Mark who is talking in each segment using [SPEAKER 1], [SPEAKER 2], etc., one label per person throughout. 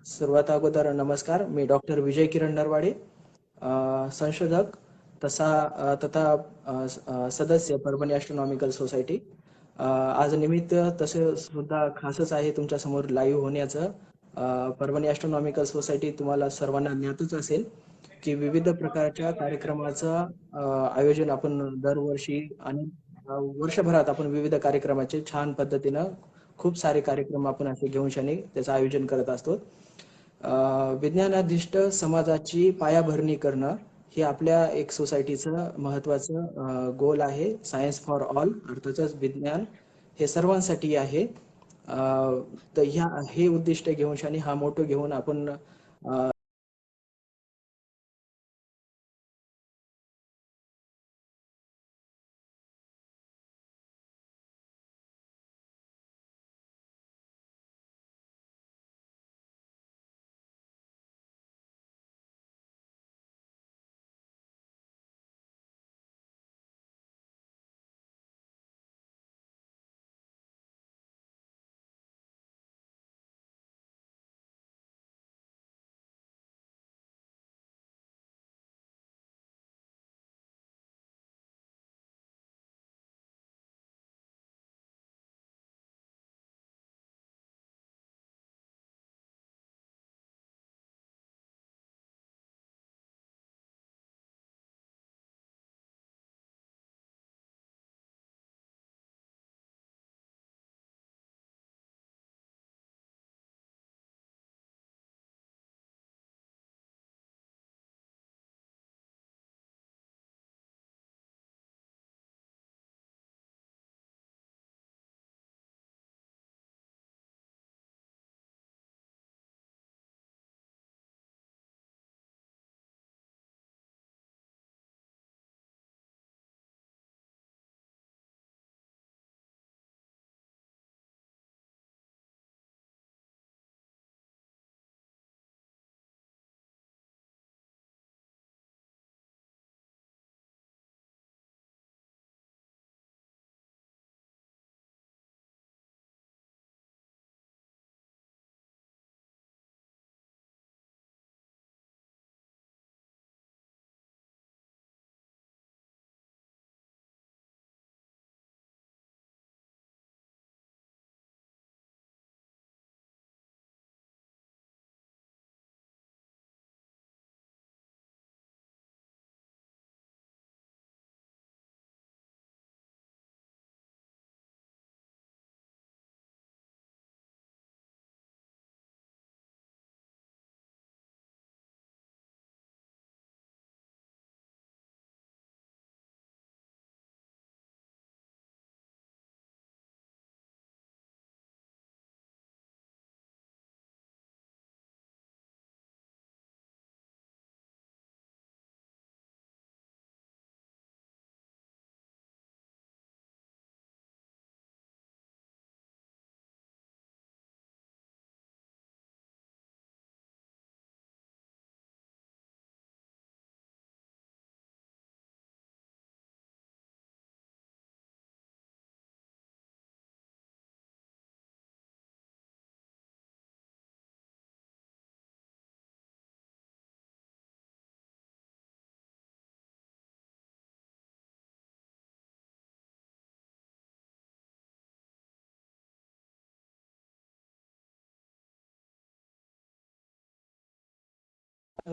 [SPEAKER 1] सर्वात अगोदर नमस्कार. मी डॉक्टर विजय किरण नरवाडे, संशोधक तथा सदस्य परभणी ॲस्ट्रॉनॉमिकल सोसायटी. आज निमित्त तसे सुद्धा खासच आहे तुमच्यासमोर लाईव्ह होण्याचं. परभणी ॲस्ट्रॉनॉमिकल सोसायटी तुम्हाला सर्वांना ज्ञातच असेल की विविध प्रकारच्या कार्यक्रमाचं आयोजन आपण दरवर्षी आणि वर्षभरात आपण विविध कार्यक्रमाचे छान पद्धतीनं खूप सारे कार्यक्रम आपण असे घेऊन शाने त्याचं आयोजन करत असतो. विज्ञानाधिष्ठ समाजाची पायाभरणी करणं हे आपल्या एक सोसायटीचं महत्त्वाचं गोल आहे. सायन्स फॉर ऑल अर्थातच विज्ञान हे सर्वांसाठी आहे. तर हे उद्दिष्ट घेऊन शाने हा मोटो घेऊन आपण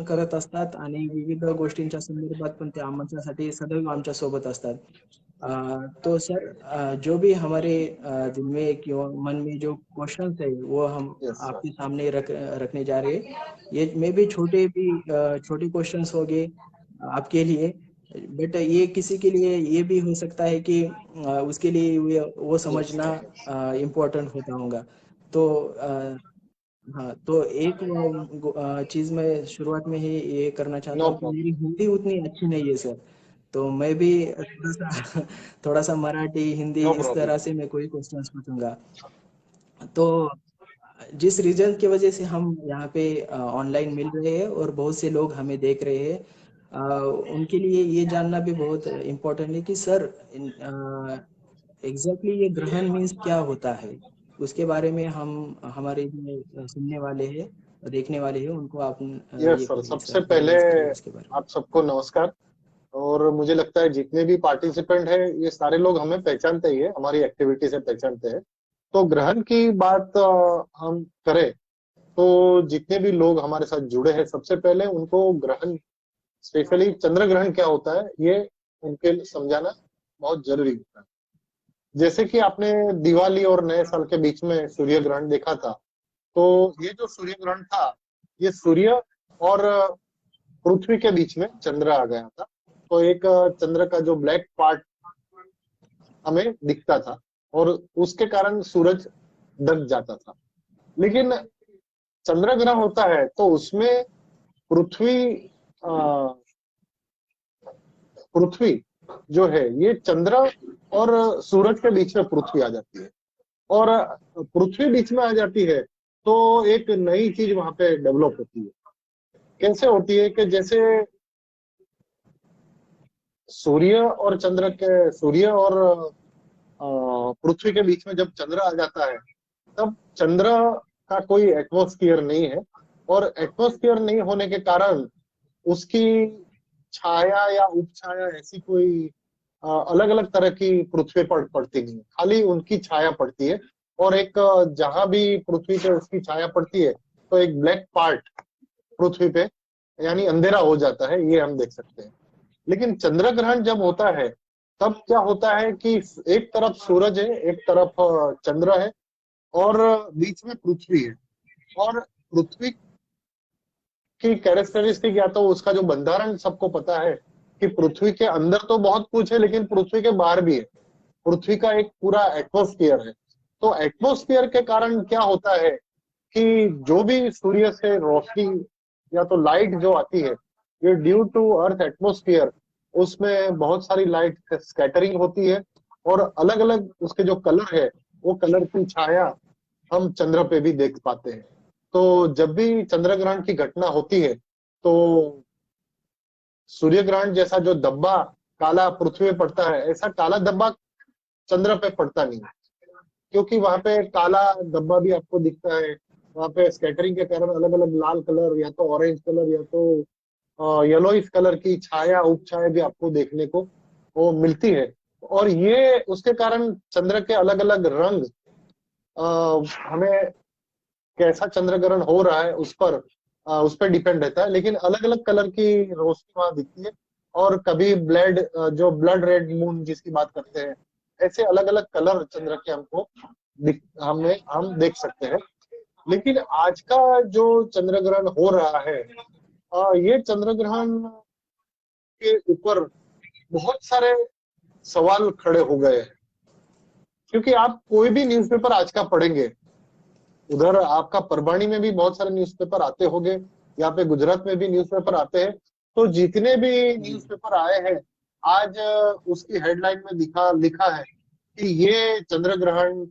[SPEAKER 1] करत असतात आणि विविध गोष्टींच्या संदर्भात पण ते आमच्यासाठी सदैव आमच्या सोबत असतात. तो सर जो भी हमारे दिल में क्यों मन में जो क्वेश्चंस है वो हम
[SPEAKER 2] Yes, sir.
[SPEAKER 1] आपके सामने रखने जा रहे हैं. ये मे भी छोटे क्वेश्चंस होंगे आपके लिए, बट ये किसी के लिए ये भी हो सकता है कि उसके लिए वो
[SPEAKER 2] Yes,
[SPEAKER 1] समझना
[SPEAKER 2] sir.
[SPEAKER 1] इम्पोर्टेंट होता होगा. तो हाँ, तो एक चीज मैं शुरुआत में ही ये करना चाहता
[SPEAKER 2] No
[SPEAKER 1] हूँ कि
[SPEAKER 2] problem.
[SPEAKER 1] मेरी हिंदी उतनी अच्छी नहीं है सर. तो मैं भी थोड़ा सा थोड़ा सा मराठी हिंदी
[SPEAKER 2] No
[SPEAKER 1] इस
[SPEAKER 2] problem.
[SPEAKER 1] तरह से मैं कोई क्वेश्चंस पूछूंगा. तो जिस रीजन की वजह से हम यहाँ पे ऑनलाइन मिल रहे हैं और बहुत से लोग हमें देख रहे हैं, उनके लिए ये जानना भी बहुत इम्पोर्टेंट है कि सर एग्जैक्टली ये ग्रहण मीन्स क्या होता है. उसके बारे में हम हमारे जो सुनने वाले हैं देखने वाले हैं उनको आप
[SPEAKER 2] यस
[SPEAKER 1] ये
[SPEAKER 2] सर,
[SPEAKER 1] करिए
[SPEAKER 2] सबसे
[SPEAKER 1] सर,
[SPEAKER 2] पहले
[SPEAKER 1] रियलाइज करिए उसके बारे में।
[SPEAKER 2] आप सबको नमस्कार। और मुझे लगता है जितने भी पार्टिसिपेंट हैं ये सारे लोग हमें पहचानते ही है, हमारी एक्टिविटी से पहचानते हैं। तो ग्रहण की बात हम करें तो जितने भी लोग हमारे साथ जुड़े हैं, सबसे पहले उनको ग्रहण, स्पेशली चंद्र ग्रहण क्या होता है, ये उनके लिए समझाना बहुत जरूरी होता है। जैसे कि आपने दिवाली और नए साल के बीच में सूर्य ग्रहण देखा था, तो ये जो सूर्य ग्रहण था, ये सूर्य और पृथ्वी के बीच में चंद्र आ गया था। तो एक चंद्र का जो ब्लैक पार्ट हमें दिखता था और उसके कारण सूरज ढक जाता था। लेकिन चंद्र ग्रहण होता है तो उसमें पृथ्वी अ, पृथ्वी जो है ये चंद्र और सूरज के बीच में पृथ्वी आ जाती है। और पृथ्वी बीच में आ जाती है तो एक नई चीज वहां पे डेवलप होती है। कैसे होती है कि जैसे सूर्य और पृथ्वी के बीच में जब चंद्र आ जाता है, तब चंद्र का कोई एटमॉस्फेयर नहीं है। और एटमॉस्फेयर नहीं होने के कारण उसकी छाया या उपछाया ऐसी कोई अलग अलग तरह की पृथ्वी पर पड़ती नहीं है, खाली उनकी छाया पड़ती है। और एक जहां भी पृथ्वी पे उसकी छाया पड़ती है तो एक ब्लैक पार्ट पृथ्वी पे, यानी अंधेरा हो जाता है, ये हम देख सकते हैं। लेकिन चंद्र ग्रहण जब होता है तब क्या होता है कि एक तरफ सूरज है, एक तरफ चंद्र है, और बीच में पृथ्वी है। और पृथ्वी की कैरेक्टरिस्टिक या तो उसका जो बंधारण सबको पता है कि पृथ्वी के अंदर तो बहुत कुछ है, लेकिन पृथ्वी के बाहर भी है। पृथ्वी का एक पूरा एटमॉस्फेयर है। तो एटमॉस्फेयर के कारण क्या होता है कि जो भी सूर्य से रोशनी या तो लाइट जो आती है, ये ड्यू टू अर्थ एटमॉस्फेयर, उसमें बहुत सारी लाइट स्कैटरिंग होती है। और अलग अलग उसके जो कलर है, वो कलर की छाया हम चंद्र पे भी देख पाते हैं। तो जब भी चंद्र ग्रहण की घटना होती है तो सूर्य ग्रहण जैसा जो धब्बा काला पृथ्वी पे पड़ता है, ऐसा काला धब्बा चंद्र पे पड़ता नहीं है। क्योंकि वहां पे काला धब्बा भी आपको दिखता है, वहां पे स्कैटरिंग के कारण अलग अलग लाल कलर या तो ऑरेंज कलर या तो येलोइश कलर की छाया उपछाया भी आपको देखने को वो मिलती है। और ये उसके कारण चंद्र के अलग अलग रंग हमें कैसा चंद्र ग्रहण हो रहा है उस पर डिपेंड रहता है। लेकिन अलग अलग कलर की रोशनी वहां दिखती है। और कभी जो ब्लड रेड मून जिसकी बात करते हैं, ऐसे अलग अलग कलर चंद्र के हमको हम देख सकते हैं। लेकिन आज का जो चंद्र ग्रहण हो रहा है, ये चंद्र ग्रहण के ऊपर बहुत सारे सवाल खड़े हो गए हैं। क्योंकि आप कोई भी न्यूज़पेपर आज का पढ़ेंगे, उधर आपका परवाणी में भी बहुत सारे न्यूज़पेपर आते होंगे, यहाँ पे गुजरात में भी न्यूज़पेपर आते हैं। तो जितने भी
[SPEAKER 1] जी
[SPEAKER 2] न्यूज़पेपर आए हैं, आज उसकी हेडलाइन में लिखा है कि ये चंद्र ग्रहण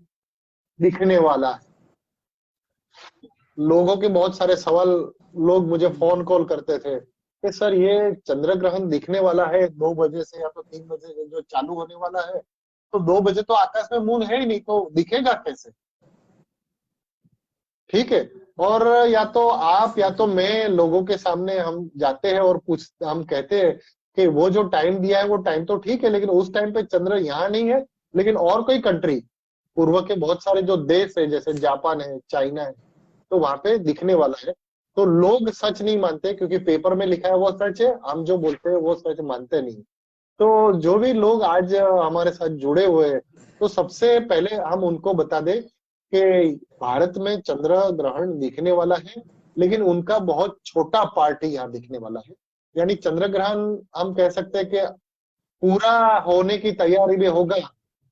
[SPEAKER 2] दिखने वाला है। लोगों के बहुत सारे सवाल, लोग मुझे फोन कॉल करते थे कि सर ये चंद्र ग्रहण दिखने वाला है 2 बजे से या तो 3 बजे से जो चालू होने वाला है, तो 2 बजे तो आकाश में मून है ही नहीं, तो दिखेगा कैसे? ठीक है। और या तो आप या तो मैं लोगों के सामने हम जाते हैं और हम कहते हैं कि वो जो टाइम दिया है वो टाइम तो ठीक है, लेकिन उस टाइम पे चंद्र यहाँ नहीं है, लेकिन और कोई कंट्री, पूर्व के बहुत सारे जो देश है जैसे जापान है, चाइना है, तो वहां पे दिखने वाला है। तो लोग सच नहीं मानते क्योंकि पेपर में लिखा है वो सच है, हम जो बोलते हैं वो सच मानते नहीं। तो जो भी लोग आज हमारे साथ जुड़े हुए हैं, तो सबसे पहले हम उनको बता दें कि भारत में चंद्र ग्रहण दिखने वाला है, लेकिन उनका बहुत छोटा पार्ट ही यहाँ दिखने वाला है। यानी चंद्र ग्रहण हम कह सकते हैं कि पूरा होने की तैयारी में होगा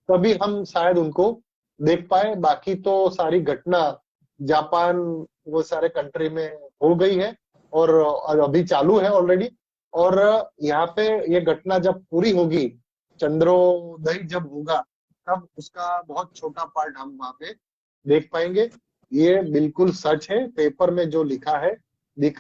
[SPEAKER 2] तभी हम शायद उनको देख पाए। बाकी तो सारी घटना जापान, वो सारे कंट्री में हो गई है और अभी चालू है ऑलरेडी। और यहाँ पे ये घटना जब पूरी होगी, चंद्रोदय जब होगा, तब उसका बहुत छोटा पार्ट हम वहां पे देख पाएंगे। ये बिल्कुल सच है, पेपर में जो लिखा है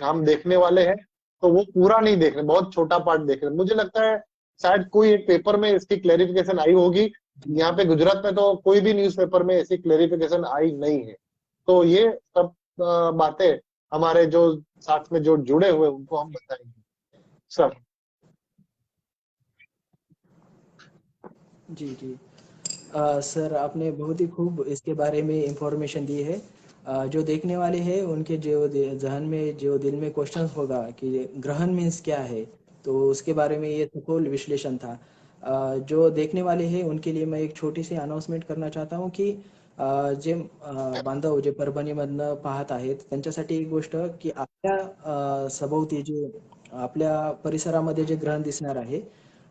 [SPEAKER 2] हम देखने वाले हैं। तो वो पूरा नहीं देख रहे, बहुत छोटा पार्ट देख रहे। मुझे लगता है शायद कोई एक पेपर में इसकी क्लेरिफिकेशन आई होगी। यहाँ पे गुजरात में तो कोई भी न्यूज़पेपर में ऐसी क्लेरिफिकेशन आई नहीं है। तो ये सब बातें हमारे जो साथ में जो जुड़े हुए उनको हम बताएंगे सर।
[SPEAKER 1] जी जी। सर आपने बहुत ही खूब इसके बारे में इंफॉर्मेशन दी है। जो देखने वाले हैं उनके जो जहन में जो दिल में क्वेश्चन होगा कि ग्रहण मीन्स क्या है, तो उसके बारे में ये सखोल विश्लेषण था। जो देखने वाले हैं उनके लिए मैं एक छोटी सी अनाउन्समेंट करना चाहता हूँ की जे बांधव जे परभणीमधनं पाहत आहेत त्यांच्यासाठी एक गोष्ट की आपल्या सभोवती जे आपल्या परिसरामध्ये जे ग्रहण दिसणार आहे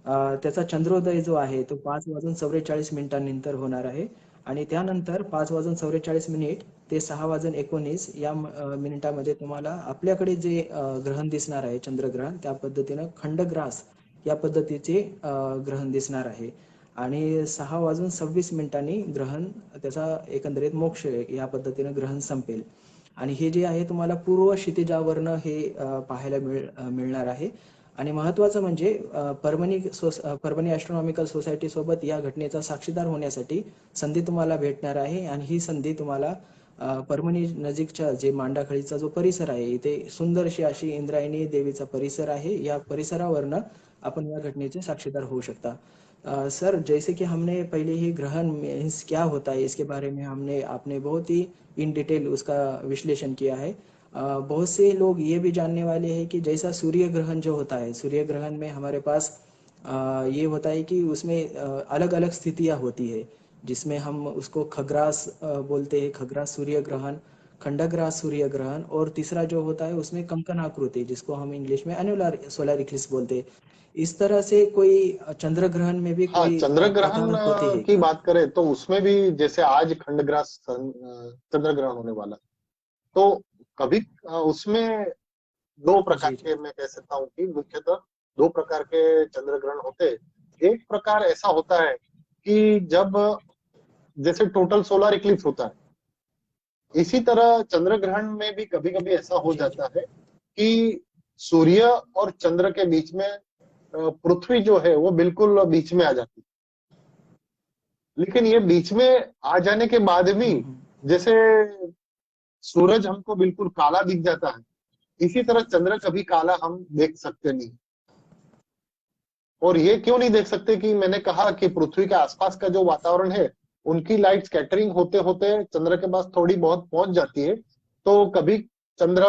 [SPEAKER 1] त्याचा चंद्रोदय जो आहे तो 5:44 होणार आहे आणि त्यानंतर 5:44 ते 6:19 या मिनिटामध्ये तुम्हाला आपल्याकडे जे ग्रहण दिसणार आहे चंद्रग्रहण त्या पद्धतीनं खंडग्रास या पद्धतीचे ग्रहण दिसणार आहे आणि 6:26 ग्रहण त्याचा एकंदरीत मोक्ष या पद्धतीनं ग्रहण संपेल आणि हे जे आहे तुम्हाला पूर्व क्षितिजावरनं हे पाहायला मिळणार आहे आणि महत्त्वाचं म्हणजे परभणी ॲस्ट्रॉनॉमिकल सोसायटी सोबत या घटनेचा साक्षीदार होण्यासाठी संधी तुम्हाला भेटणार आहे आणि ही संधी तुम्हाला परभणी नजीकच्या जे मांडाखळीचा जो परिसर आहे इथे सुंदरशी अशी इंद्रायणी देवीचा परिसर आहे या परिसरावरनं आपण या घटनेचे साक्षीदार होऊ शकता। सर जैसे कि हमने पहले ही ग्रहण मीन्स क्या होता है इसके बारे में हमने आपने बहुत ही इन डिटेल उसका विश्लेषण किया है। बहुत से लोग ये भी जानने वाले हैं कि जैसा सूर्य ग्रहण जो होता है सूर्य ग्रहण में हमारे पास ये होता है कि उसमें अलग अलग स्थितियाँ होती है जिसमें हम उसको खग्रास बोलते हैं, खग्रास सूर्य ग्रहण, खंडग्रास सूर्य ग्रहण और तीसरा जो होता है उसमें कंकन आकृति जिसको हम इंग्लिश में एनुलर सोलर इक्लिप्स बोलते हैं। इस तरह से कोई चंद्र ग्रहण में भी
[SPEAKER 2] हाँ,
[SPEAKER 1] कोई
[SPEAKER 2] चंद्र ग्रहण
[SPEAKER 1] प्रकार होती है
[SPEAKER 2] की
[SPEAKER 1] क्या?
[SPEAKER 2] बात करें तो उसमें भी जैसे आज खंडग्रास चंद्र ग्रहण होने वाला है, तो कभी उसमें दो प्रकार
[SPEAKER 1] जी जी।
[SPEAKER 2] के मैं कह सकता हूँ कि मुख्यतः दो प्रकार के चंद्र ग्रहण होते हैं। एक प्रकार ऐसा होता है कि जब जैसे टोटल सोलर इक्लिप्स होता है, इसी तरह चंद्र ग्रहण में भी कभी कभी ऐसा हो
[SPEAKER 1] जी जी।
[SPEAKER 2] जाता है कि सूर्य और चंद्र के बीच में पृथ्वी जो है वो बिल्कुल बीच में आ जाती है। लेकिन ये बीच में आ जाने के बाद भी
[SPEAKER 1] हम्म।
[SPEAKER 2] जैसे सूरज हमको बिल्कुल काला दिख जाता है, इसी तरह चंद्र कभी काला हम देख सकते नहीं। और ये क्यों नहीं देख सकते कि मैंने कहा कि पृथ्वी के आसपास का जो वातावरण है उनकी लाइट स्कैटरिंग होते होते चंद्र के पास थोड़ी बहुत पहुंच जाती है, तो कभी चंद्र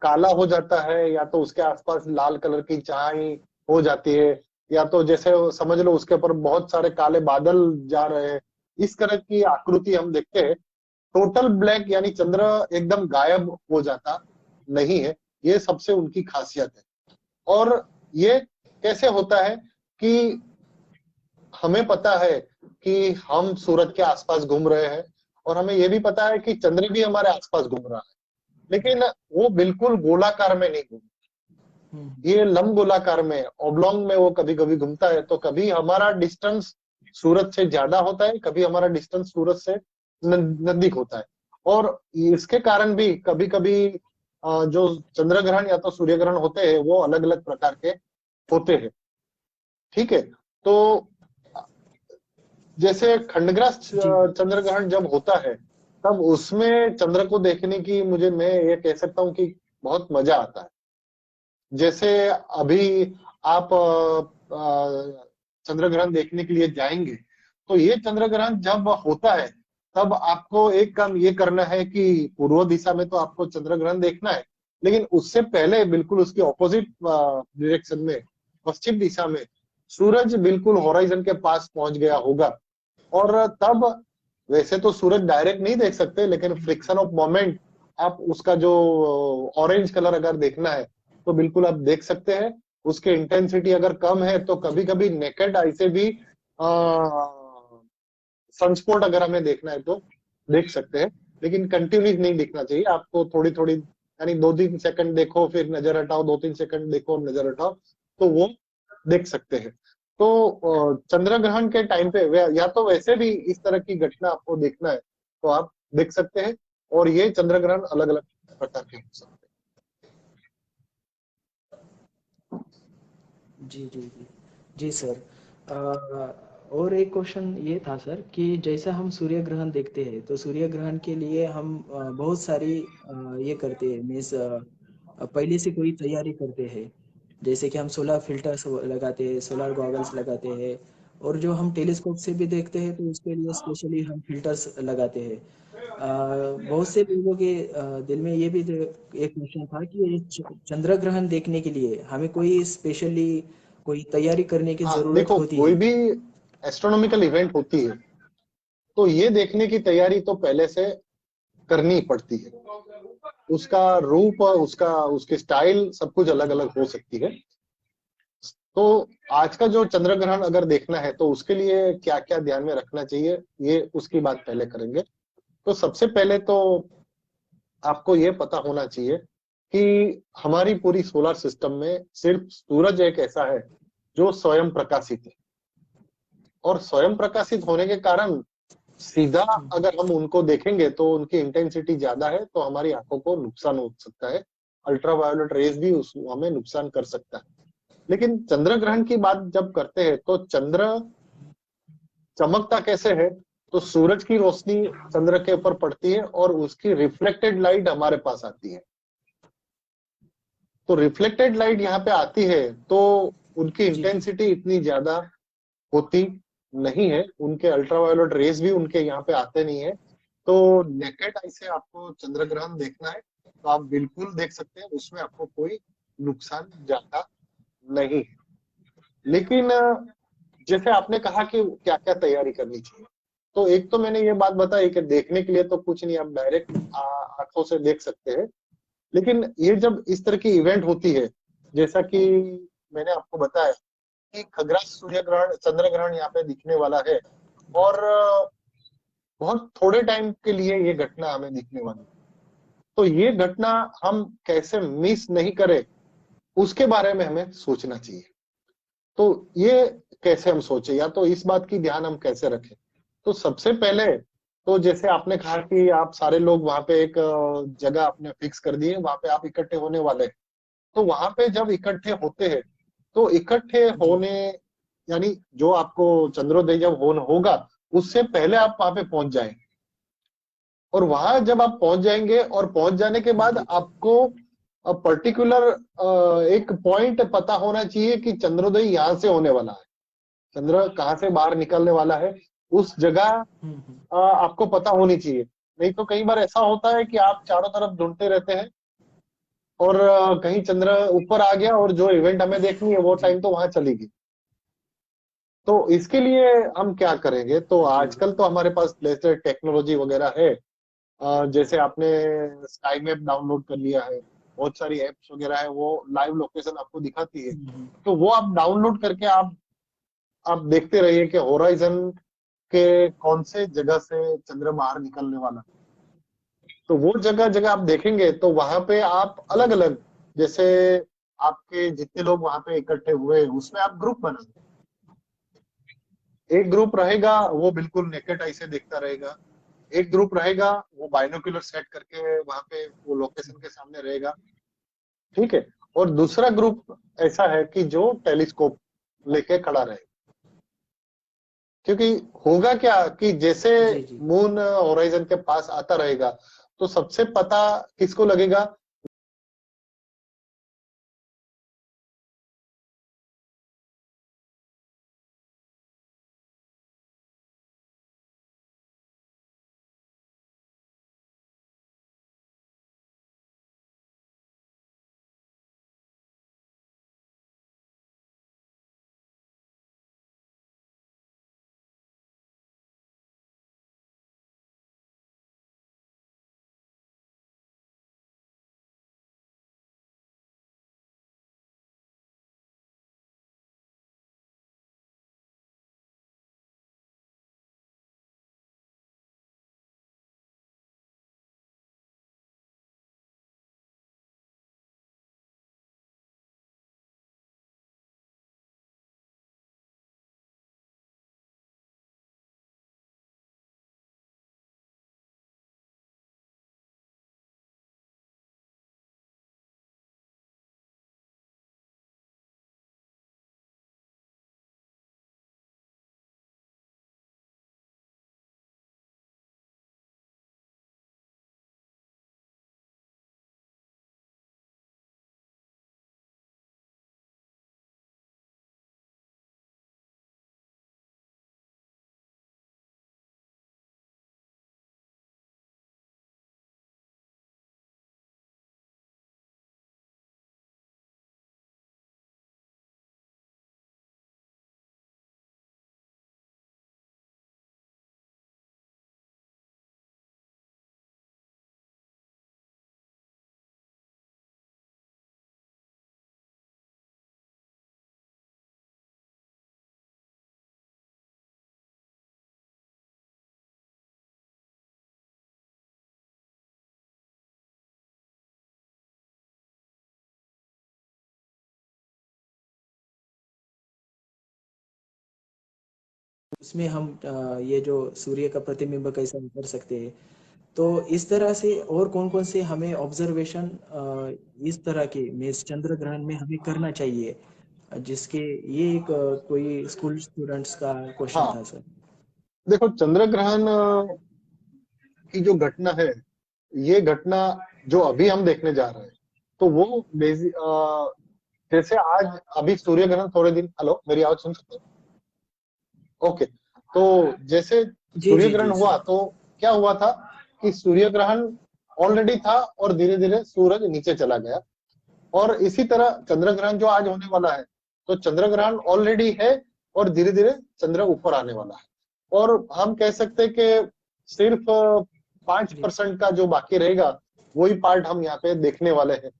[SPEAKER 2] काला हो जाता है या तो उसके आसपास लाल कलर की छाई हो जाती है, या तो जैसे समझ लो उसके ऊपर बहुत सारे काले बादल जा रहे हैं। इस तरह की आकृति हम देखते हैं। टोटल ब्लैक यानी चंद्र एकदम गायब हो जाता नहीं है, ये सबसे उनकी खासियत है। और ये कैसे होता है कि हमें पता है कि हम सूरज के आसपास घूम रहे हैं और हमें ये भी पता है कि चंद्र भी हमारे आसपास घूम रहा है, लेकिन वो बिल्कुल गोलाकार में नहीं घूम,
[SPEAKER 1] हम्म।
[SPEAKER 2] ये लंब गोलाकार में ओब्लॉन्ग में वो कभी कभी घूमता है। तो कभी हमारा डिस्टेंस सूरज से ज्यादा होता है, कभी हमारा डिस्टेंस सूरज से नजदीक होता है। और इसके कारण भी कभी कभी जो चंद्र ग्रहण या तो सूर्य ग्रहण होते हैं वो अलग अलग प्रकार के होते हैं। ठीक है, तो जैसे खंडग्रास
[SPEAKER 1] जी जी।
[SPEAKER 2] चंद्र ग्रहण जब होता है तब उसमें चंद्र को देखने की मुझे मैं ये कह सकता हूँ कि बहुत मजा आता है। जैसे अभी आप चंद्र ग्रहण देखने के लिए जाएंगे, तो ये चंद्र ग्रहण जब होता है तब आपको एक काम ये करना है कि पूर्व दिशा में तो आपको चंद्र ग्रहण देखना है, लेकिन उससे पहले बिल्कुल उसकी ऑपोजिट डायरेक्शन में पश्चिम दिशा में सूरज बिल्कुल होराइजन के पास पहुंच गया होगा। और तब वैसे तो सूरज डायरेक्ट नहीं देख सकते, लेकिन फ्रिक्शन ऑफ मोमेंट आप उसका जो ऑरेंज कलर अगर देखना है तो बिल्कुल आप देख सकते हैं। उसके इंटेंसिटी अगर कम है तो कभी कभी नेकेड आई से भी सनस्पॉट अगर हमें देखना है तो देख सकते हैं, लेकिन कंटिन्यूस नहीं दिखना चाहिए आपको। थोड़ी थोड़ी यानी 2-3 सेकंड देखो फिर नजर हटाओ, 2-3 सेकंड देखो नजर हटाओ, तो वो देख सकते हैं। तो चंद्र ग्रहण के टाइम पे या तो वैसे भी इस तरह की घटना आपको देखना है तो आप देख सकते हैं। और ये चंद्र ग्रहण अलग अलग प्रकार के हो सकते
[SPEAKER 1] जी जी जी। जी सर। और एक क्वेश्चन ये था सर कि जैसा हम सूर्य ग्रहण देखते हैं तो सूर्य ग्रहण के लिए हम बहुत सारी ये करते हैं मीन्स पहले से कोई तैयारी करते हैं, जैसे कि हम सोलर फिल्टर्स लगाते हैं, सोलर गॉगल्स लगाते हैं, और जो हम टेलीस्कोप से भी देखते हैं तो उसके लिए स्पेशली हम फिल्टर्स लगाते हैं। बहुत से लोगों के दिल में ये भी एक क्वेश्चन था कि ये चंद्र ग्रहण देखने के लिए हमें कोई स्पेशली कोई तैयारी करने की
[SPEAKER 2] हाँ
[SPEAKER 1] जरूरत
[SPEAKER 2] देखो,
[SPEAKER 1] होती
[SPEAKER 2] कोई
[SPEAKER 1] है।
[SPEAKER 2] भी एस्ट्रोनॉमिकल इवेंट होती है तो ये देखने की तैयारी तो पहले से करनी पड़ती है। उसका रूप, उसका उसकी स्टाइल सब कुछ अलग अलग हो सकती है। तो आज का जो चंद्र ग्रहण अगर देखना है तो उसके लिए क्या क्या ध्यान में रखना चाहिए, ये उसकी बात पहले करेंगे। तो सबसे पहले तो आपको ये पता होना चाहिए कि हमारी पूरी सोलर सिस्टम में सिर्फ सूरज एक ऐसा है जो स्वयं प्रकाशित है। और स्वयं प्रकाशित होने के कारण सीधा अगर हम उनको देखेंगे तो उनकी इंटेंसिटी ज्यादा है, तो हमारी आंखों को नुकसान हो सकता है। अल्ट्रावायोलेट रेज भी उस हमें नुकसान कर सकता है। लेकिन चंद्र ग्रहण की बात जब करते हैं तो चंद्र चमकता कैसे है? तो सूरज की रोशनी चंद्र के ऊपर पड़ती है और उसकी रिफ्लेक्टेड लाइट हमारे पास आती है। तो रिफ्लेक्टेड लाइट यहाँ पे आती है तो उनकी
[SPEAKER 1] जी जी।
[SPEAKER 2] इंटेंसिटी इतनी ज्यादा होती नहीं है, उनके अल्ट्रावायोलेट रेज भी उनके यहाँ पे आते नहीं है। तो नेकेड आई से आपको चंद्र ग्रहण देखना है तो आप बिल्कुल देख सकते हैं, उसमें आपको कोई नुकसान ज्यादा नहीं है। लेकिन जैसे आपने कहा कि क्या क्या तैयारी करनी चाहिए, तो एक तो मैंने ये बात बताई कि देखने के लिए तो कुछ नहीं, आप डायरेक्ट आंखों से देख सकते हैं। लेकिन ये जब इस तरह की इवेंट होती है, जैसा कि मैंने आपको बताया कि खग्रास सूर्य ग्रहण, चंद्र ग्रहण यहाँ पे दिखने वाला है, और बहुत थोड़े टाइम के लिए ये घटना हमें दिखने वाली है। तो ये घटना हम कैसे मिस नहीं करें, उसके बारे में हमें सोचना चाहिए। तो ये कैसे हम सोचे, या तो इस बात की ध्यान हम कैसे रखें? तो सबसे पहले तो जैसे आपने कहा कि आप सारे लोग वहां पे एक जगह आपने फिक्स कर दी है, वहां पे आप इकट्ठे होने वाले हैं। तो वहां पे जब इकट्ठे होते हैं तो इकट्ठे
[SPEAKER 1] जी
[SPEAKER 2] होने, यानी जो आपको चंद्रोदय जब होगा उससे पहले आप वहां पे पहुंच जाएं। और वहां जब आप पहुंच जाएंगे और पहुंच जाने के बाद
[SPEAKER 1] जी।
[SPEAKER 2] आपको पर्टिकुलर एक पॉइंट पता होना चाहिए कि चंद्रोदय यहाँ से होने वाला है, चंद्र कहाँ से बाहर निकलने वाला है, उस जगह
[SPEAKER 1] हम्म।
[SPEAKER 2] आपको पता होनी चाहिए। नहीं तो कई बार ऐसा होता है कि आप चारों तरफ ढूंढते रहते हैं और कहीं चंद्र ऊपर आ गया और जो इवेंट हमें देखनी है वो
[SPEAKER 1] जी
[SPEAKER 2] टाइम तो वहां चली गई। तो इसके लिए हम क्या करेंगे? तो
[SPEAKER 1] जी। जी
[SPEAKER 2] आजकल तो हमारे पास जैसे टेक्नोलॉजी वगैरह है, जैसे आपने स्काई मैप डाउनलोड कर लिया है, बहुत सारी एप्स वगैरह है, वो लाइव लोकेशन आपको दिखाती है।
[SPEAKER 1] हम्म।
[SPEAKER 2] तो वो आप डाउनलोड करके आप देखते रहिए कि होराइजन के कौन से जगह से चंद्र बाहर निकलने वाला है। तो वो जगह जगह आप देखेंगे तो वहां पे आप
[SPEAKER 1] जी
[SPEAKER 2] अलग अलग, जैसे आपके जितने लोग वहां पे इकट्ठे हुए हैं, उसमें आप ग्रुप बनाएं। एक ग्रुप रहेगा वो बिल्कुल नेकेड आई से देखता रहेगा, एक ग्रुप रहेगा वो बाइनोक्यूलर सेट करके वहां पे वो लोकेशन के सामने रहेगा, ठीक है। और दूसरा ग्रुप ऐसा है कि जो टेलीस्कोप लेके खड़ा रहे। क्योंकि होगा क्या कि जैसे
[SPEAKER 1] जी। जी
[SPEAKER 2] मून होराइजन के पास आता रहेगा तो सबसे पता किसको लगेगा?
[SPEAKER 1] उसमें हम ये जो सूर्य का प्रतिबिंब कैसे हम कर सकते हैं। तो इस तरह से और कौन कौन से हमें ऑब्जर्वेशन इस तरह के में चंद्र ग्रहण में हमें करना चाहिए, जिसके ये एक कोई स्कूल स्टूडेंट्स का क्वेश्चन
[SPEAKER 2] हाँ,
[SPEAKER 1] था सर।
[SPEAKER 2] देखो चंद्र ग्रहण की जो घटना है, ये घटना जो अभी हम देखने जा रहे हैं, तो वो जैसे आज अभी सूर्य ग्रहण थोड़े दिन, हेलो मेरी आवाज सुन सकते हो? ओके, तो जैसे
[SPEAKER 1] जी
[SPEAKER 2] सूर्य
[SPEAKER 1] जी
[SPEAKER 2] ग्रहण
[SPEAKER 1] जी
[SPEAKER 2] हुआ
[SPEAKER 1] सर।
[SPEAKER 2] तो क्या हुआ था कि सूर्य ग्रहण ऑलरेडी था और धीरे धीरे सूरज नीचे चला गया। और इसी तरह चंद्र ग्रहण जो आज होने वाला है, तो चंद्र ग्रहण ऑलरेडी है और धीरे धीरे चंद्र ऊपर आने वाला है। और हम कह सकते हैं कि सिर्फ 5% का जो बाकी रहेगा, वही पार्ट हम यहाँ पे देखने वाले हैं।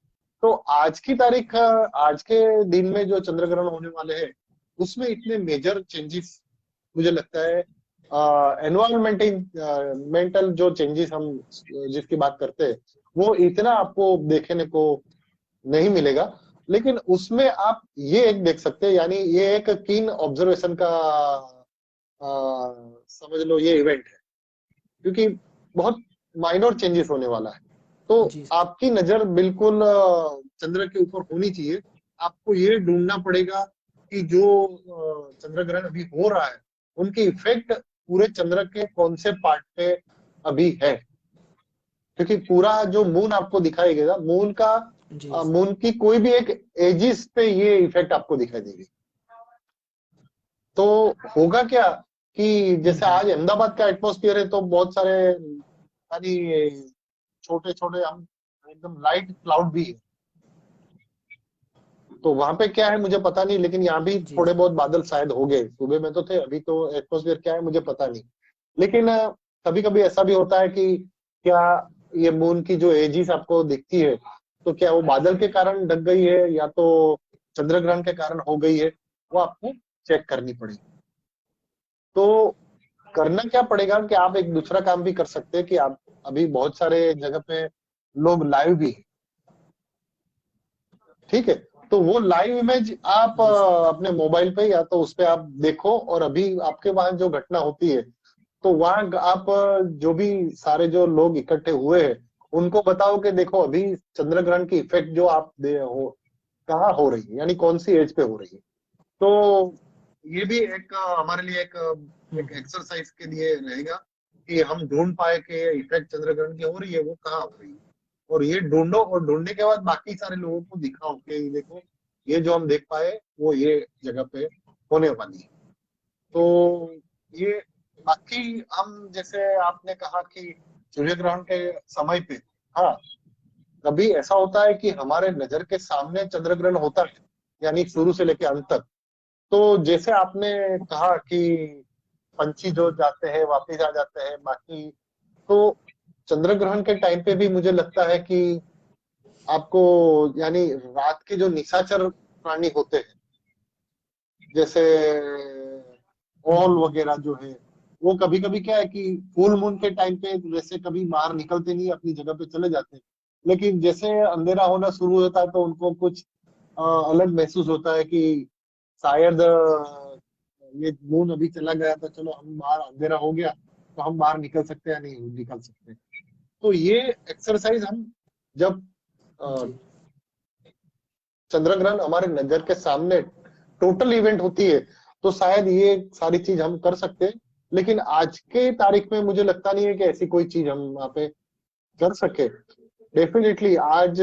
[SPEAKER 2] तो आज की तारीख, आज के दिन में जो चंद्र ग्रहण होने वाले हैं, उसमें इतने मेजर चेंजेस मुझे लगता है, एनवायरमेंटल जो चेंजेस हम जिसकी बात करते हैं, वो इतना आपको देखने को नहीं मिलेगा। लेकिन उसमें आप ये एक देख सकते हैं, यानी ये एक कीन ऑब्जर्वेशन का आ, समझ लो ये इवेंट है, क्योंकि बहुत माइनर चेंजेस होने वाला है। तो
[SPEAKER 1] जी
[SPEAKER 2] आपकी नजर बिल्कुल चंद्र के ऊपर होनी चाहिए। आपको ये ढूंढना पड़ेगा कि जो चंद्र ग्रहण अभी हो रहा है, उनकी इफेक्ट पूरे चंद्र के कौन से पार्ट पे अभी है। क्योंकि पूरा जो मून आपको दिखाई देगा,
[SPEAKER 1] जी
[SPEAKER 2] मून की कोई भी एक एजिस पे ये इफेक्ट आपको दिखाई देगी। तो होगा क्या कि जैसे
[SPEAKER 1] जी
[SPEAKER 2] आज अहमदाबाद का एटमॉस्फेयर है, तो बहुत सारे यानी छोटे छोटे हम एकदम लाइट क्लाउड भी है। तो वहां पे क्या है मुझे पता नहीं, लेकिन यहाँ भी
[SPEAKER 1] जी
[SPEAKER 2] थोड़े बहुत बादल शायद हो गए, सुबह में तो थे, अभी तो एटमॉस्फेयर क्या है मुझे पता नहीं। लेकिन कभी कभी ऐसा भी होता है कि क्या ये मून की जो एजिस आपको दिखती है, तो क्या वो बादल के कारण ढक गई है या तो चंद्र ग्रहण के कारण हो गई है, वो आपको चेक करनी पड़ेगी। तो करना क्या पड़ेगा कि आप एक दूसरा काम भी कर सकते हैं कि आप अभी बहुत सारे जगह पे लोग लाइव भी है, ठीक है। तो वो लाइव इमेज आप
[SPEAKER 1] जी सर।
[SPEAKER 2] अपने मोबाइल पे या तो उस पे आप देखो, और अभी आपके वहां जो घटना होती है, तो वहां आप जो भी सारे जो लोग इकट्ठे हुए हैं, उनको बताओ कि देखो अभी चंद्र ग्रहण की इफेक्ट जो आप दे हो कहाँ हो रही है, यानी कौन सी एज पे हो रही है। तो ये भी एक हमारे लिए एक
[SPEAKER 1] हम्म।
[SPEAKER 2] एक्सरसाइज के लिए रहेगा कि हम ढूंढ पाए कि इफेक्ट चंद्र ग्रहण की हो रही है, वो कहाँ हो रही है। और ये ढूंढो, और ढूंढने के बाद बाकी सारे लोगों को दिखाओ कि ये देखो, ये जो हम देख पाए वो ये जगह पे होने वाली है। तो ये बाकी हम जैसे आपने कहा कि सूर्य ग्रहण के समय पे, हाँ, कभी ऐसा होता है कि हमारे नजर के सामने चंद्र ग्रहण होता है, यानी शुरू से लेकर अंत तक। तो जैसे आपने कहा कि पंछी जो जाते हैं वापिस आ जाते हैं बाकी, तो चंद्र ग्रहण के टाइम पे भी मुझे लगता है कि आपको, यानी रात के जो निशाचर प्राणी होते हैं, जैसे ओल वगैरह जो है, वो कभी कभी क्या है कि फुल मून के टाइम पे वैसे कभी बाहर निकलते नहीं, अपनी जगह पे चले जाते हैं। लेकिन जैसे अंधेरा होना शुरू होता है, तो उनको कुछ अलग महसूस होता है कि शायद ये मून अभी चला गया, तो चलो हम बाहर, अंधेरा हो गया तो हम बाहर निकल सकते हैं या नहीं निकल सकते। तो ये एक्सरसाइज हम जब अ,
[SPEAKER 1] जी
[SPEAKER 2] चंद्र ग्रहण हमारे नजर के सामने टोटल इवेंट होती है, तो शायद ये सारी चीज हम कर सकते हैं। लेकिन आज के तारीख में मुझे लगता नहीं है कि ऐसी कोई चीज हम वहां पे कर सके। डेफिनेटली आज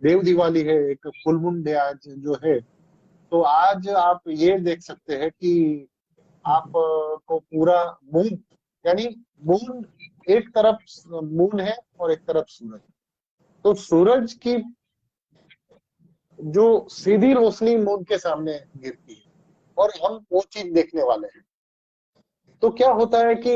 [SPEAKER 2] देव दिवाली है, एक फुल मून डे आज जो है, तो आज आप ये देख सकते हैं कि आप को पूरा मून, यानी मून एक तरफ मून है और एक तरफ सूरज। तो सूरज की जो सीधी रोशनी मून के सामने गिरती है, और हम वो चीज देखने वाले हैं। तो क्या होता है कि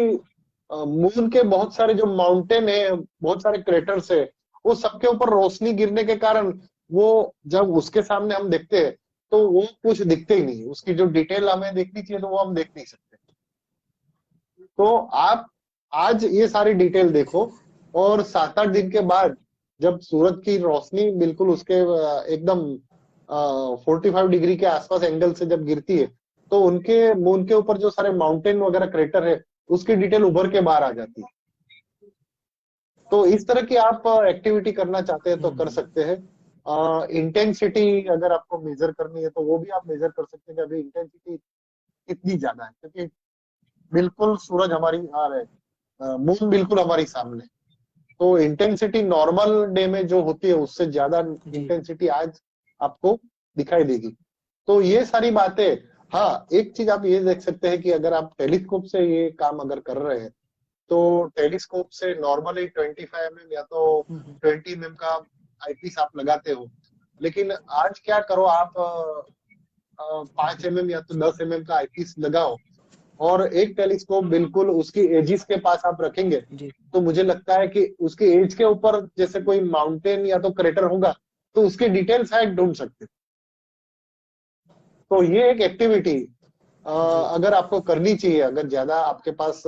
[SPEAKER 2] मून के बहुत सारे जो माउंटेन है, बहुत सारे क्रेटर्स है, वो सबके ऊपर रोशनी गिरने के कारण वो जब उसके सामने हम देखते हैं, तो वो कुछ दिखते ही नहीं, उसकी जो डिटेल हमें देखनी चाहिए तो वो हम देख नहीं सकते। तो आप आज ये सारी डिटेल देखो, और 7-8 दिन के बाद जब सूरज की रोशनी बिल्कुल उसके एकदम 45 डिग्री के आसपास एंगल से जब गिरती है, तो उनके मून के ऊपर जो सारे माउंटेन वगैरह क्रेटर है उसकी डिटेल उभर के बाहर आ जाती है। तो इस तरह की आप एक्टिविटी करना चाहते हैं तो कर सकते हैं। इंटेंसिटी अगर आपको मेजर करनी है तो वो भी आप मेजर कर सकते हैं कि अभी इंटेंसिटी कितनी ज्यादा है, क्योंकि बिल्कुल सूरज हमारी आ रहे मून बिल्कुल हमारी सामने। तो इंटेंसिटी नॉर्मल डे में जो होती है उससे ज्यादा
[SPEAKER 1] जी
[SPEAKER 2] इंटेंसिटी आज आपको दिखाई देगी। तो ये सारी बातें, हाँ एक चीज आप ये देख सकते हैं कि अगर आप टेलीस्कोप से ये काम अगर कर रहे हैं तो टेलीस्कोप से नॉर्मली 25 mm या तो 20 mm का आईपीस आप लगाते हो, लेकिन आज क्या करो आप 5 mm या तो 10 mm का आईपीस लगाओ और एक टेलीस्कोप बिल्कुल उसकी एजिस के पास आप रखेंगे,
[SPEAKER 1] जी
[SPEAKER 2] तो मुझे लगता है कि उसके एज के ऊपर जैसे कोई माउंटेन या तो क्रेटर होगा तो उसकी डिटेल शायद ढूंढ सकते। तो ये एक एक्टिविटी
[SPEAKER 1] जी
[SPEAKER 2] अगर आपको करनी चाहिए, अगर ज्यादा आपके पास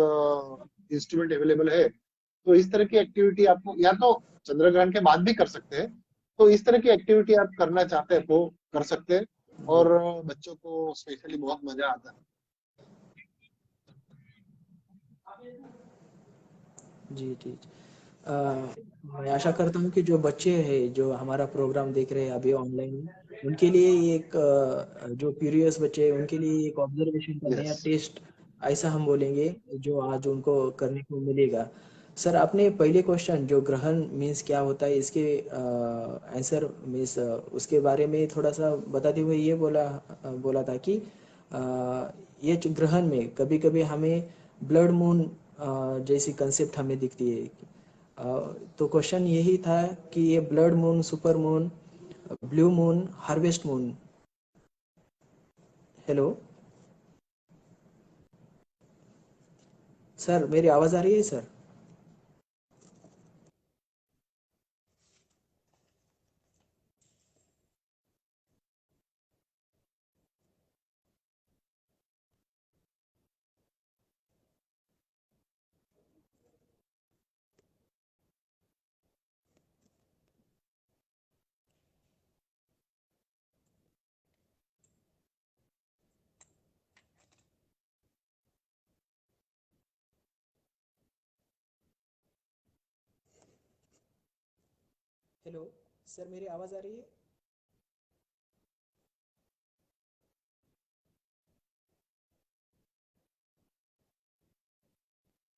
[SPEAKER 2] इंस्ट्रूमेंट अवेलेबल है तो इस तरह की एक्टिविटी आपको या तो चंद्र ग्रहण के बाद भी कर सकते हैं। तो इस तरह की एक्टिविटी आप करना चाहते हैं तो कर सकते हैं
[SPEAKER 1] जी
[SPEAKER 2] और बच्चों को स्पेशली बहुत मजा आता है।
[SPEAKER 1] जी जी अ, मैं आशा करता हूँ कि जो बच्चे हैं जो हमारा प्रोग्राम देख रहे हैं अभी ऑनलाइन, उनके लिए एक जो क्यूरियस बच्चे हैं उनके लिए एक ऑब्जर्वेशन का नया
[SPEAKER 2] यस।
[SPEAKER 1] टेस्ट ऐसा हम बोलेंगे जो आज उनको करने को मिलेगा। सर आपने पहले क्वेश्चन जो ग्रहण मीन्स क्या होता है इसके आंसर मीन्स उसके बारे में थोड़ा सा बताते हुए ये बोला था कि ये जो ग्रहण में कभी कभी हमें ब्लड मून जैसी कंसेप्ट हमें दिखती है। तो क्वेश्चन यही था कि ये blood moon, super moon, blue moon, harvest moon. Hello sir, मेरी आवाज़ आ रही है सर? हेलो सर, मेरी आवाज़ आ रही है?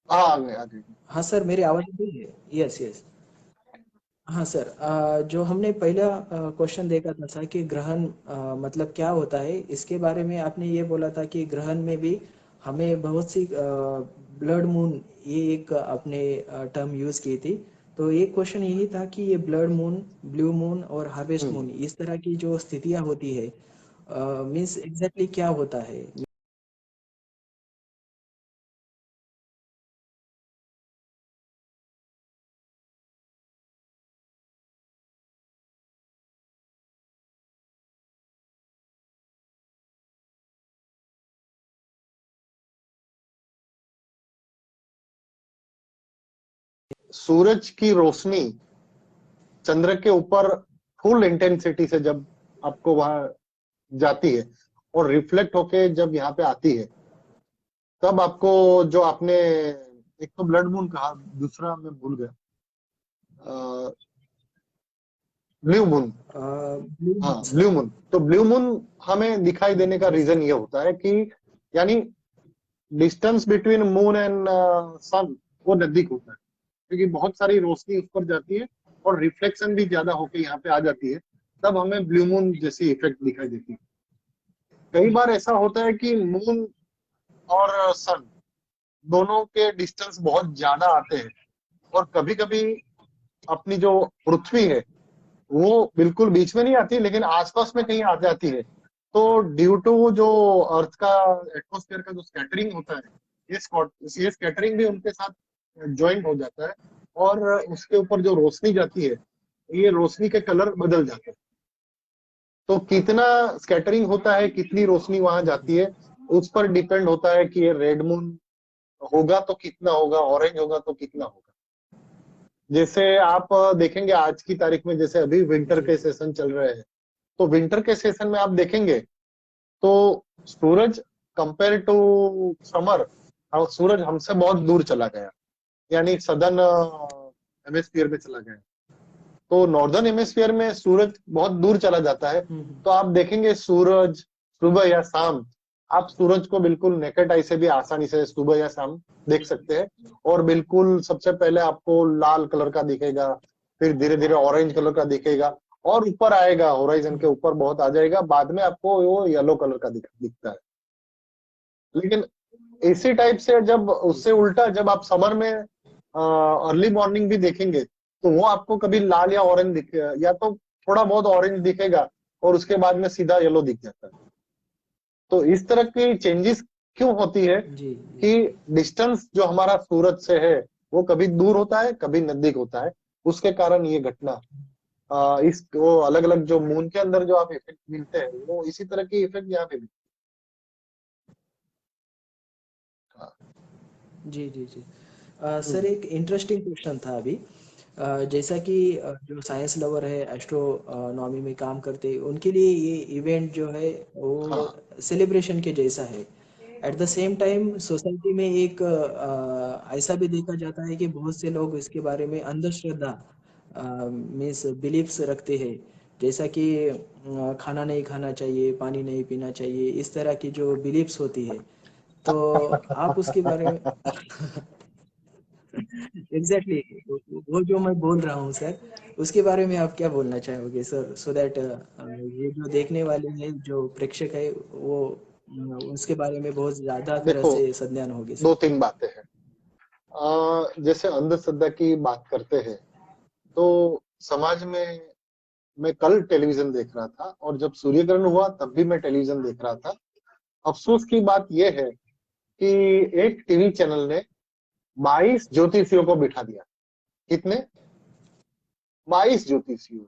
[SPEAKER 2] हाँ आ गए आ गए।
[SPEAKER 1] हाँ सर, मेरी आवाज़ आ रही है? Yes yes. हाँ सर, जो हमने पहला क्वेश्चन देखा था सर कि ग्रहण मतलब क्या होता है, इसके बारे में आपने ये बोला था कि ग्रहण में भी हमें बहुत सी ब्लड मून, ये एक आपने टर्म यूज़ की थी। तो एक क्वेश्चन यही था कि ये ब्लड मून, ब्लू मून और हार्वेस्ट
[SPEAKER 2] हम्म।
[SPEAKER 1] मून इस तरह की जो स्थितियाँ होती है मीन्स एग्जैक्टली क्या होता है?
[SPEAKER 2] सूरज की रोशनी चंद्र के ऊपर फुल इंटेंसिटी से जब आपको वहां जाती है और रिफ्लेक्ट होके जब यहाँ पे आती है, तब आपको जो आपने एक तो ब्लड मून कहा, दूसरा मैं भूल गया, ब्लू मून।
[SPEAKER 1] ब्लू
[SPEAKER 2] हाँ
[SPEAKER 1] मून सर।
[SPEAKER 2] Blue moon. तो ब्लू मून हमें दिखाई देने का
[SPEAKER 1] जी
[SPEAKER 2] रीजन
[SPEAKER 1] सर।
[SPEAKER 2] ये होता है कि यानी डिस्टेंस बिटवीन मून एंड सन वो नजदीक होता है, क्योंकि बहुत सारी रोशनी उस पर जाती है और रिफ्लेक्शन भी ज्यादा होकर यहाँ पे आ जाती है, तब हमें ब्लू मून जैसी इफेक्ट दिखाई देती है। कई बार ऐसा होता है कि मून और सन दोनों के डिस्टेंस बहुत ज्यादा आते हैं और कभी कभी अपनी जो पृथ्वी है वो बिल्कुल बीच में नहीं आती लेकिन आसपास में कहीं आ जाती है। तो ड्यू टू जो अर्थ का एटमॉस्फेयर का जो स्कैटरिंग होता है, ये स्कैटरिंग भी उनके साथ ज्वाइंट हो जाता है और उसके ऊपर जो रोशनी जाती है ये रोशनी के कलर बदल जाते हैं। तो कितना स्कैटरिंग होता है, कितनी रोशनी वहां जाती है, उस पर डिपेंड होता है कि ये रेड मून होगा तो कितना होगा, ऑरेंज होगा तो कितना होगा। जैसे आप देखेंगे आज की तारीख में, जैसे अभी विंटर
[SPEAKER 1] जी
[SPEAKER 2] के सेशन चल रहे हैं, तो विंटर के सेशन में आप देखेंगे तो सूरज कंपेयर टू समर सूरज हमसे बहुत दूर चला गया, यानी सदर्न हेमिस्फीयर में चला गया। तो नॉर्दर्न हेमिस्फीयर में सूरज बहुत दूर चला जाता है। तो आप देखेंगे सूरज सुबह या शाम, आप सूरज को बिल्कुल नेकेड आई से भी आसानी से सुबह या शाम देख सकते हैं, और बिल्कुल सबसे पहले आपको लाल कलर का दिखेगा, फिर धीरे धीरे ऑरेंज कलर का दिखेगा, और ऊपर आएगा, होराइजन के ऊपर बहुत आ जाएगा, बाद में आपको वो येलो कलर का दिखता है। लेकिन इसी टाइप से जब उससे उल्टा जब आप समर में अर्ली मॉर्निंग भी देखेंगे, तो वो आपको कभी लाल या ऑरेंज दिखे, या तो थोड़ा बहुत ऑरेंज दिखेगा और उसके बाद में सीधा येलो दिख जाता है। तो इस तरह की चेंजेस क्यों होती है
[SPEAKER 1] जी
[SPEAKER 2] कि डिस्टेंस जो हमारा सूरज से है वो कभी दूर होता है, कभी नजदीक होता है, उसके कारण ये घटना इस वो अलग अलग जो मून के अंदर जो आप इफेक्ट मिलते हैं, वो इसी तरह की इफेक्ट यहाँ पे भी।
[SPEAKER 1] जी जी जी। सर एक इंटरेस्टिंग क्वेश्चन था अभी। जैसा कि जो साइंस लवर है, एस्ट्रोनॉमी में काम करते हैं, उनके लिए ये इवेंट जो है वो
[SPEAKER 2] हाँ
[SPEAKER 1] सेलिब्रेशन के जैसा है। At the same time society में एक ऐसा भी देखा जाता है कि बहुत से लोग इसके बारे में अंधश्रद्धा मीन्स बिलीफ्स रखते हैं, जैसा कि खाना नहीं खाना चाहिए, पानी नहीं पीना चाहिए, इस तरह की जो बिलीफ्स होती है। तो आप उसके बारे में एग्जैक्टली वो जो मैं बोल रहा हूँ सर, उसके बारे में आप क्या बोलना चाहोगे सर, सो दैट ये जो देखने वाले हैं, जो प्रेक्षक है, वो उसके बारे में बहुत ज्यादा तरह
[SPEAKER 2] देखो,
[SPEAKER 1] से संज्ञान होगी
[SPEAKER 2] दो
[SPEAKER 1] सर।
[SPEAKER 2] तीन बातें हैं। जैसे अंधश्रद्धा की बात करते हैं, तो समाज में मैं कल टेलीविजन देख रहा था, और जब सूर्य ग्रहण हुआ तब भी मैं टेलीविजन देख रहा था। अफसोस की बात यह है कि एक टीवी चैनल ने 22 ज्योतिषियों को बिठा दिया। कितने? 22 ज्योतिषियों।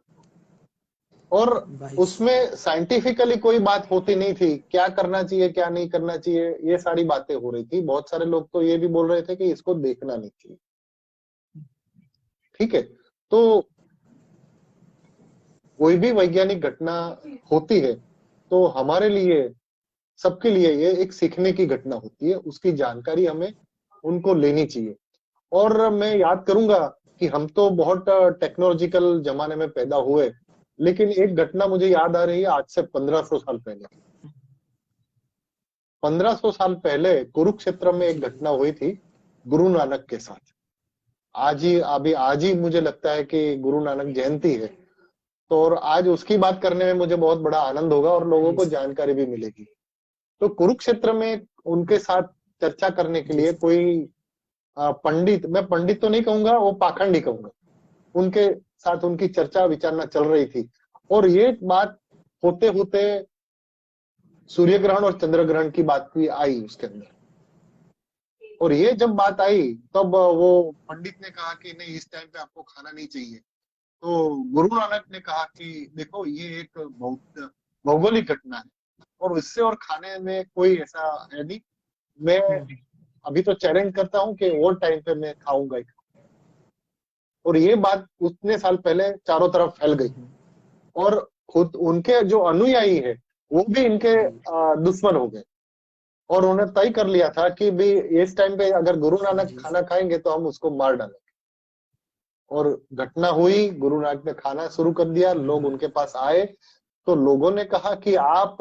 [SPEAKER 2] और
[SPEAKER 1] 22।
[SPEAKER 2] उसमें साइंटिफिकली कोई बात होती नहीं थी, क्या करना चाहिए क्या नहीं करना चाहिए, ये सारी बातें हो रही थी। बहुत सारे लोग तो ये भी बोल रहे थे कि इसको देखना नहीं चाहिए। ठीक है, तो कोई भी वैज्ञानिक घटना होती है तो हमारे लिए, सबके लिए ये एक सीखने की घटना होती है, उसकी जानकारी हमें उनको लेनी चाहिए। और मैं याद करूंगा कि हम तो बहुत टेक्नोलॉजिकल जमाने में पैदा हुए, लेकिन एक घटना मुझे याद आ रही है, आज से 1500 साल पहले। 1500 साल पहले कुरुक्षेत्र में एक
[SPEAKER 1] जी
[SPEAKER 2] घटना हुई थी गुरु नानक के साथ। आज ही मुझे लगता है कि गुरु नानक जयंती है, तो और आज उसकी बात करने में मुझे बहुत बड़ा आनंद होगा और लोगों
[SPEAKER 1] जी
[SPEAKER 2] को
[SPEAKER 1] सर।
[SPEAKER 2] जानकारी भी मिलेगी। तो कुरुक्षेत्र में उनके साथ चर्चा करने के
[SPEAKER 1] जी
[SPEAKER 2] लिए
[SPEAKER 1] सर।
[SPEAKER 2] कोई पंडित, मैं पंडित तो नहीं कहूंगा, वो पाखंडी कहूंगा, उनके साथ उनकी चर्चा विचारना चल रही थी। और ये बात होते होते सूर्य ग्रहण और चंद्र ग्रहण की बात भी आई उसके अंदर। और ये जब बात आई, तब वो पंडित ने कहा कि नहीं, इस टाइम पे आपको खाना नहीं चाहिए। तो गुरु नानक ने कहा कि देखो, ये एक बहुत भौगोलिक घटना है, और इससे और खाने में कोई ऐसा है नहीं। मैं
[SPEAKER 1] हम्म।
[SPEAKER 2] अभी तो चैलेंज करता हूँ कि और टाइम पे मैं खाऊंगा ही। और ये बात उतने साल पहले चारों तरफ फैल गई, और खुद उनके जो अनुयायी है वो भी इनके
[SPEAKER 1] जी
[SPEAKER 2] दुश्मन हो गए। और उन्होंने तय कर लिया था कि भी इस टाइम पे अगर गुरु नानक
[SPEAKER 1] जी
[SPEAKER 2] खाना खाएंगे तो हम उसको मार डालेंगे। और घटना हुई, गुरु नानक ने खाना शुरू कर दिया, लोग उनके पास आए। तो लोगों ने कहा कि आप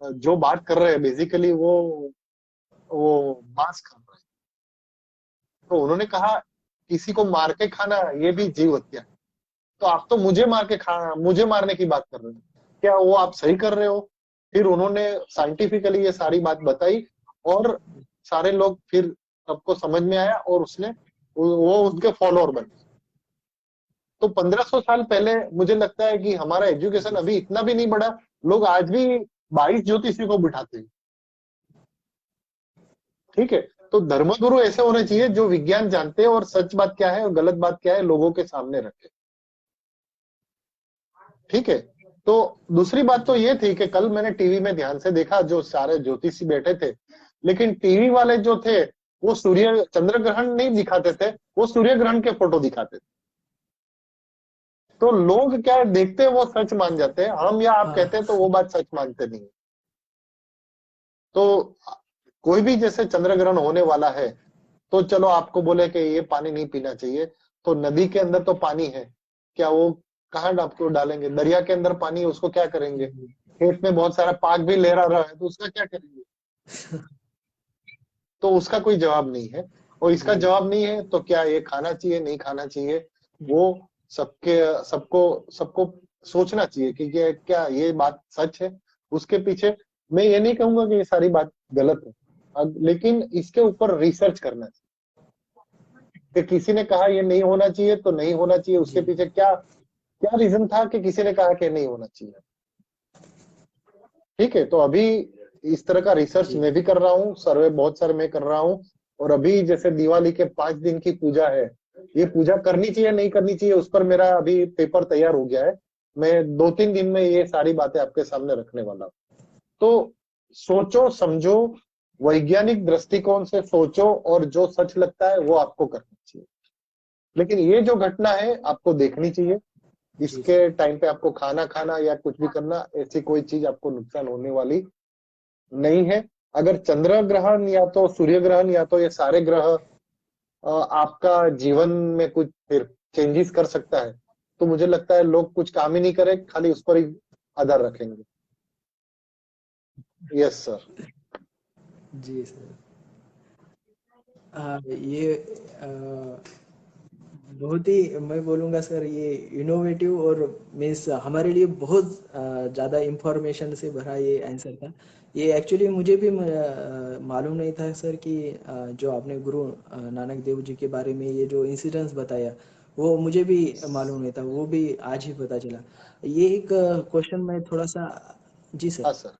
[SPEAKER 2] जो बात कर रहे हैं बेसिकली वो मांस खा रहे हैं। तो उन्होंने कहा, किसी को मार के खाना ये भी जीव हत्या है। तो आप तो मुझे मारने की बात कर रहे हो, क्या वो आप सही कर रहे हो? फिर उन्होंने साइंटिफिकली ये सारी बात बताई, और सारे लोग फिर सबको समझ में आया, और उसने वो उसके फॉलोअर बने। तो 1500 साल पहले मुझे लगता है कि हमारा एजुकेशन
[SPEAKER 1] जी
[SPEAKER 2] अभी इतना भी नहीं बढ़ा, लोग आज भी 22 ज्योतिषी को बिठाते हैं। ठीक है, तो धर्मगुरु ऐसे होने चाहिए जो विज्ञान जानते हैं और सच बात क्या है और गलत बात क्या है लोगों के सामने रखे। ठीक है, तो दूसरी बात तो
[SPEAKER 1] जी
[SPEAKER 2] ये थी कि कल मैंने टीवी में ध्यान से देखा, जो सारे ज्योतिषी बैठे थे, लेकिन टीवी वाले जो थे वो सूर्य चंद्र ग्रहण नहीं दिखाते थे, वो सूर्य ग्रहण के फोटो दिखाते थे। तो लोग क्या देखते हैं वो सच मान जाते हैं, हम या आप
[SPEAKER 1] हाँ।
[SPEAKER 2] कहते हैं तो वो बात सच मानते नहीं। तो कोई भी जैसे चंद्र ग्रहण होने वाला है, तो चलो आपको बोले कि ये पानी नहीं पीना चाहिए, तो नदी के अंदर तो पानी है, क्या वो कहाँ आपको डालेंगे? दरिया के अंदर पानी है, उसको क्या करेंगे? खेत में बहुत सारा पाक भी लहरा रहा है, तो उसका क्या करेंगे? तो उसका कोई जवाब नहीं है। और इसका
[SPEAKER 1] जी
[SPEAKER 2] जवाब नहीं है तो क्या ये खाना चाहिए, नहीं खाना चाहिए, वो सबके सबको सबको सोचना चाहिए कि ये क्या ये बात सच है। उसके पीछे मैं ये नहीं कहूंगा कि ये सारी बात गलत है, लेकिन इसके ऊपर रिसर्च करना चाहिए कि किसी ने कहा ये नहीं होना चाहिए तो नहीं होना चाहिए, उसके
[SPEAKER 1] जी
[SPEAKER 2] पीछे क्या क्या रीजन था कि किसी ने कहा कि नहीं होना चाहिए। ठीक है, तो अभी इस तरह का रिसर्च
[SPEAKER 1] जी
[SPEAKER 2] मैं भी कर रहा हूँ, सर्वे बहुत सारे मैं कर रहा हूँ। और अभी जैसे दिवाली के 5 दिन की पूजा है, ये पूजा करनी चाहिए नहीं करनी चाहिए, उस पर मेरा अभी पेपर तैयार हो गया है। मैं 2-3 दिन में ये सारी बातें आपके सामने रखने वाला हूँ। तो सोचो समझो, वैज्ञानिक दृष्टिकोण से सोचो, और जो सच लगता है वो आपको करना चाहिए। लेकिन ये जो घटना है आपको देखनी चाहिए।
[SPEAKER 1] जी सर।
[SPEAKER 2] इसके टाइम पे आपको खाना खाना या कुछ भी करना, ऐसी कोई चीज आपको नुकसान होने वाली नहीं है। अगर चंद्र ग्रहण या तो सूर्य ग्रहण या तो ये सारे ग्रह आपका जीवन में कुछ फिर चेंजेस कर सकता है, तो मुझे लगता है लोग कुछ काम ही नहीं करें, खाली उस पर ही आधार रखेंगे। Yes sir.
[SPEAKER 1] जी सर। ये बहुत ही मैं बोलूँगा सर, ये इनोवेटिव और मीन्स हमारे लिए बहुत ज़्यादा इंफॉर्मेशन से भरा ये आंसर था। ये एक्चुअली मुझे भी मालूम नहीं था सर कि जो आपने गुरु नानक देव जी के बारे में ये जो इंसिडेंस बताया, वो मुझे भी मालूम नहीं था, वो भी आज ही पता चला। ये एक क्वेश्चन मैं थोड़ा सा। जी
[SPEAKER 2] हाँ
[SPEAKER 1] सर।
[SPEAKER 2] सर।